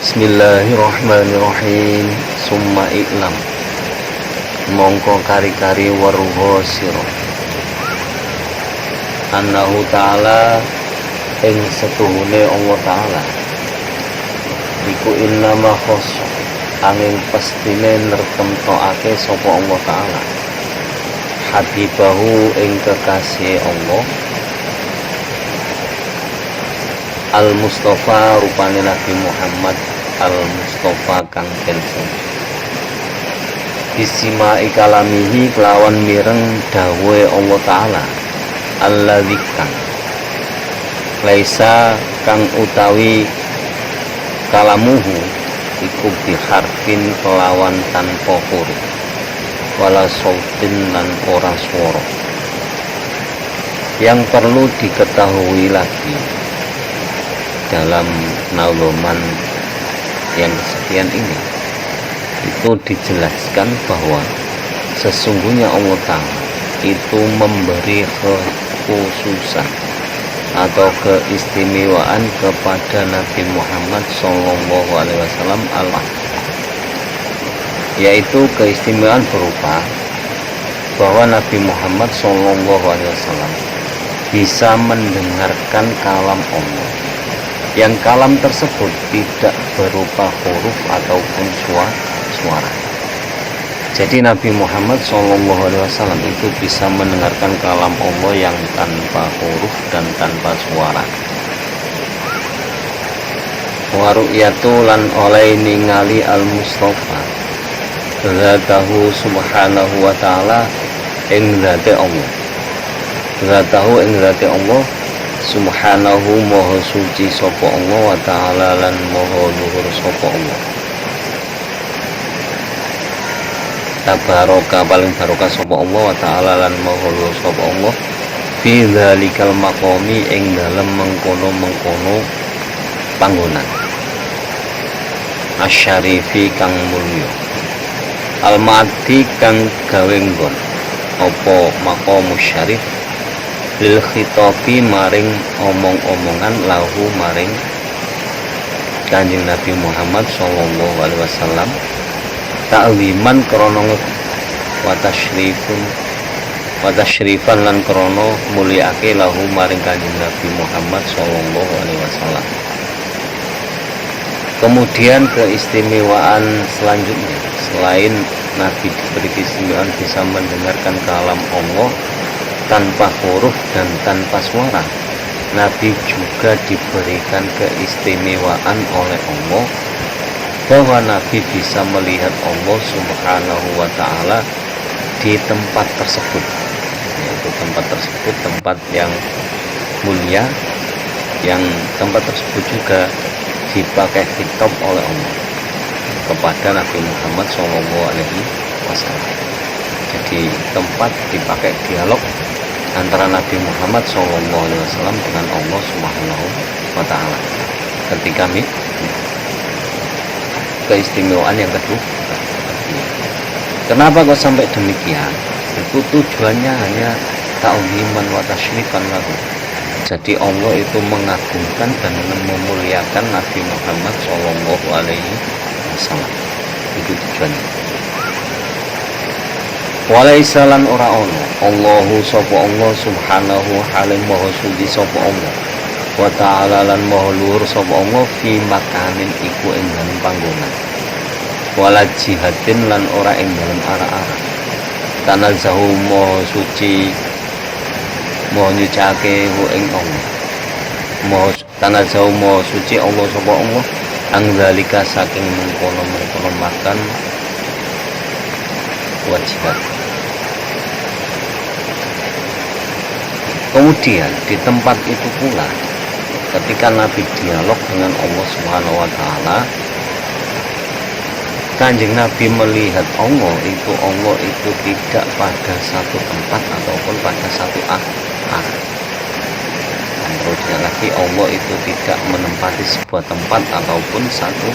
Bismillahirrahmanirrahim. Summa iklam mongko kari-kari waruho siro annahu ta'ala ing setuhune Allah ta'ala iku innama khoso angin pestine nertemtokake sapa Allah ta'ala habibahu ing kekasih Allah Al-Mustafa rupane Nabi Muhammad Al-Mustafa kang pensen bisima ikalamihi kelawan mireng dawe Allah Ta'ala alladzi kang laisa kang utawi kalamuhu iku biharfin kelawan tanpa huruf wala sautin lan ora swara. Yang perlu diketahui lagi dalam nauluman yang kesekian ini itu dijelaskan bahwa sesungguhnya Allah Ta'ala itu memberi kekhususan atau keistimewaan kepada Nabi Muhammad SAW yaitu keistimewaan berupa bahwa Nabi Muhammad SAW bisa mendengarkan kalam Allah yang kalam tersebut tidak berupa huruf ataupun suara. Jadi Nabi Muhammad SAW itu bisa mendengarkan kalam Allah yang tanpa huruf dan tanpa suara. Wa ru'yatu lan oleh ningali al-Mustafa zatahu subhanahu wa ta'ala ing zate Allah. Zatahu ing zate Allah subhanahu moho suci sapa Allah wa ta'ala lan moho luhur sapa Allah. Tabaraka paling barokah sapa Allah wa ta'ala lan moho luhur sapa Allah fi dzalikal maqami ing dalem mengkono-mengkono panggonan asyarifi kang mulya al-ma'di kang gawe nggon apa maqamus syarif lil khitabi maring omong-omongan lahu maring Kanjeng Nabi Muhammad sallallahu alaihi wasallam ta'ziman krana wa tasyrifan lan krana mulyake lahu maring Kanjeng Nabi Muhammad sallallahu alaihi wasallam. Kemudian keistimewaan selanjutnya selain Nabi diberi keistimewaan bisa mendengarkan kalam Allah tanpa huruf dan tanpa suara, Nabi juga diberikan keistimewaan oleh Allah bahwa Nabi bisa melihat Allah Subhanahu wa ta'ala di tempat tersebut, yaitu tempat tersebut tempat yang mulia, yang tempat tersebut juga dipakai khitab oleh Allah kepada Nabi Muhammad SAW. Jadi tempat dipakai dialog antara Nabi Muhammad SAW dengan Allah Subhanahu wa ta'ala ketika keistimewaan yang kedua. Kenapa kok sampai demikian? Itu tujuannya hanya ta'ziman wa tasyrifan lahu. Jadi Allah itu mengagungkan dan memuliakan Nabi Muhammad SAW. Itu tujuannya. Walaisalan ora ono Allahu sapa Allah subhanahu halim maha suci sapa Allah wa ta'ala lan maha luhur sapa Allah fi makanin iku ing dalem panggonan wala jihadin lan ora ing dalem arah-arah tanazzahu maha suci maha nyucake ing Allah maha tanazzahu maha suci Allah sapa Allah angzalika saking mengkono-mengkono makan wajibat. Kemudian di tempat itu pula ketika Nabi dialog dengan Allah Subhanahu wa ta'ala, Kanjeng Nabi melihat Allah itu tidak pada satu tempat ataupun pada satu arah. Dan terusnya lagi Allah itu tidak menempati sebuah tempat ataupun satu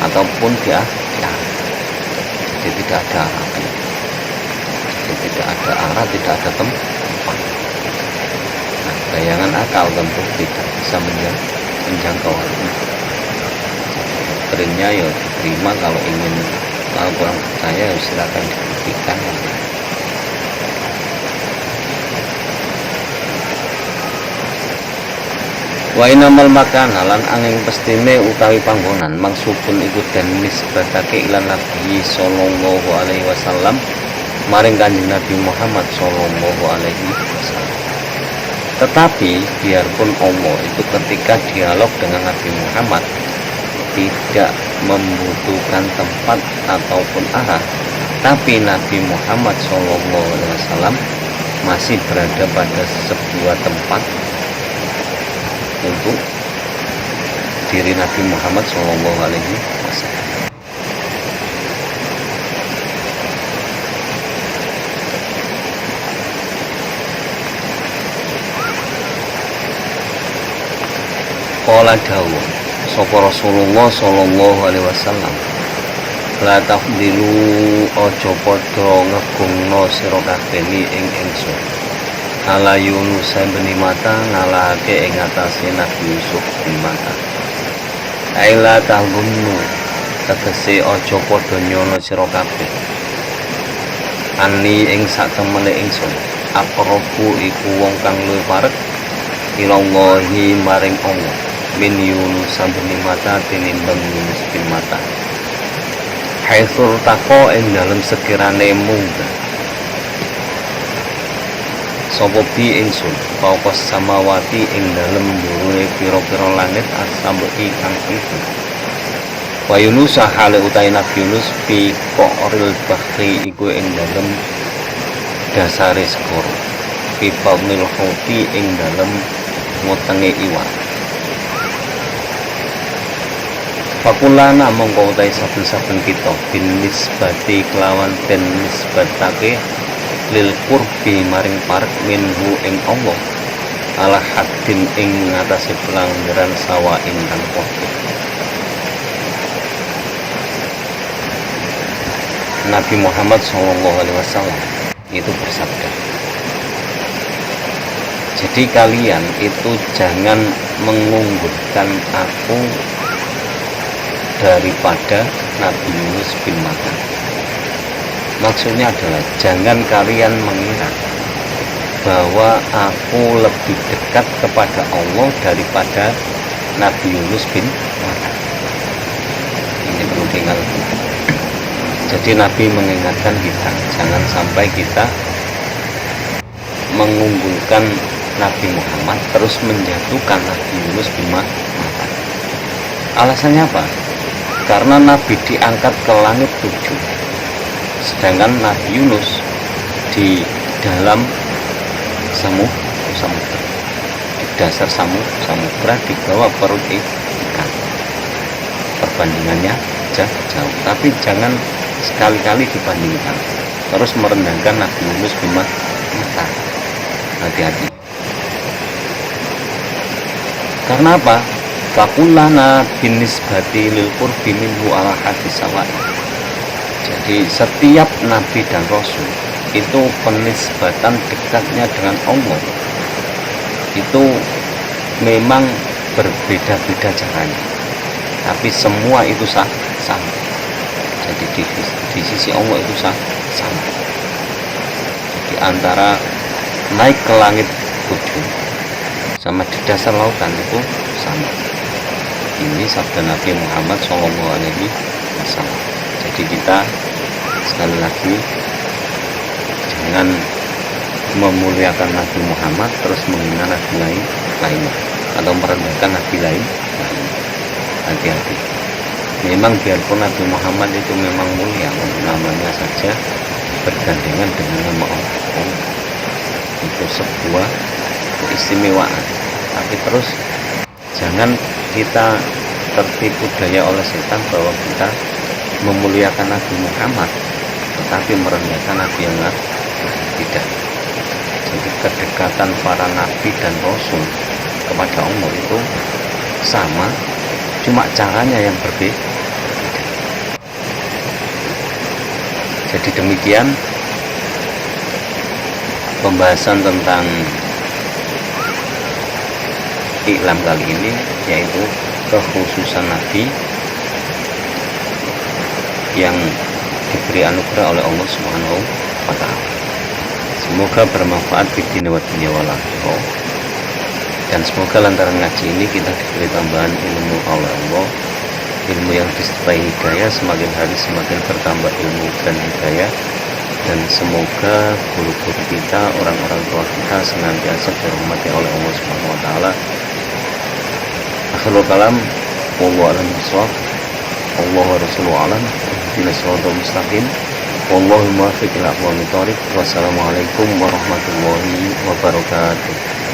ataupun di arah. Jadi tidak ada arah. Jadi tidak ada arah, tidak ada tempat. Bayangan akal tentu tidak bisa menjangkau hal ini. doktrinnya ya diterima, kalau kurang percaya ya silakan dibuktikan. Wa inamal makan lan angin pestine utawi panggonan maksudun iku den nisbatake ila Nabi sallallahu alaihi wasallam maring Kanjeng Nabi Muhammad sallallahu alaihi wasallam. Tetapi biarpun Allah itu ketika dialog dengan Nabi Muhammad tidak membutuhkan tempat ataupun arah, tapi Nabi Muhammad sallallahu alaihi wasallam masih berada pada sebuah tempat untuk diri Nabi Muhammad Shallallahu Alaihi Wasallam. Qala dawuh sapa Rasulullah Shallallahu Alaihi Wasallam, la tafdilu ojo padha ngegungno sira kabeh ing ingsun ala Yunus bin Mata ngalahake ing atase Nabi Yusuf bin Mata. Aila tahgunnu tegese aja padha nyono sira kabeh ani ing sak temene ingsun aqrabu iku wong kang luwih parek ilallahi maring Allah min Yunus bin Mata tinimbang Yunus bin Mata. Haitsul tako ing dalem sekirane munggah sapa bi ingsun paukos samawati ing dalem dhuwure pira-pira langit as-sabi kang itu. Wa Yunus hale utahe Nabi Yunus fi qa'ril bahri iku ing dalem dasare segara fi baunil hauti ing dalem wetenge iwak. Fakulana mongko utahe saben-saben kita bin nisbati kelawan den nisbatake lil qurbi maring parek minhu ing Allah ala haddin ing ngatasi pelanggaran sawa ingkang padha. Nabi Muhammad Shallallahu Alaihi Wasallam itu bersabda, jadi kalian itu jangan mengunggulkan aku daripada Nabi Yunus bin Matta. Maksudnya adalah jangan kalian mengira bahwa aku lebih dekat kepada Allah daripada Nabi Yunus bin Matta. Ini perlu diingat. Jadi Nabi mengingatkan kita jangan sampai kita mengunggulkan Nabi Muhammad terus menjatuhkan Nabi Yunus bin Matta. Alasannya apa? Karena Nabi diangkat ke langit 7, sedangkan Nabi Yunus di dalam samudra, di dasar samudra di bawah perut ikan. Perbandingannya jauh, tapi jangan sekali-kali dibandingkan terus merendahkan Nabi Yunus bin Matta. Hati-hati. Karena apa? Fakulana binisbati lil qurbi minhu ala hadis sawai. Jadi setiap Nabi dan Rasul itu penisbatan dekatnya dengan Allah itu memang berbeda-beda caranya, tapi semua itu sama. Jadi di sisi Allah itu sama. Jadi antara naik ke langit 7 sama di dasar lautan itu sama. Ini sabda Nabi Muhammad SAW. Jadi kita sekali lagi jangan memuliakan Nabi Muhammad terus menghina Nabi lainnya atau merendahkan Nabi lain. Hati-hati. Memang biarpun Nabi Muhammad itu memang mulia, namanya saja bergandengan dengan nama Allah. Itu sebuah keistimewaan. Tapi terus jangan kita tertipu daya oleh setan bahwa kita memuliakan Nabi Muhammad tetapi merendahkan Nabi yang lain. Tidak. Jadi kedekatan para Nabi dan Rasul kepada Allah itu sama, cuma caranya yang berbeda. Jadi demikian pembahasan tentang iklam kali ini, yaitu kekhususan Nabi yang diberi anugerah oleh Allah Subhanahu wa Ta'ala. Semoga bermanfaat di dunia wa dunia wal akhirah. Dan semoga lantaran ngaji ini kita diberi tambahan ilmu oleh Allah, ilmu yang disertai hidayah, semakin hari semakin bertambah ilmu dan hidayah. Dan semoga guru-guru kita, orang-orang tua kita senantiasa dirahmati oleh Allah Subhanahu wa Ta'ala. Akhirul kalam, wallahu a'lam bishawab, wallahu wa rasuluhu a'lam, ihdinas siratal mustaqim, wallahu muwaffiq ila aqwamit thoriq. Wassalamualaikum warahmatullahi wabarakatuh.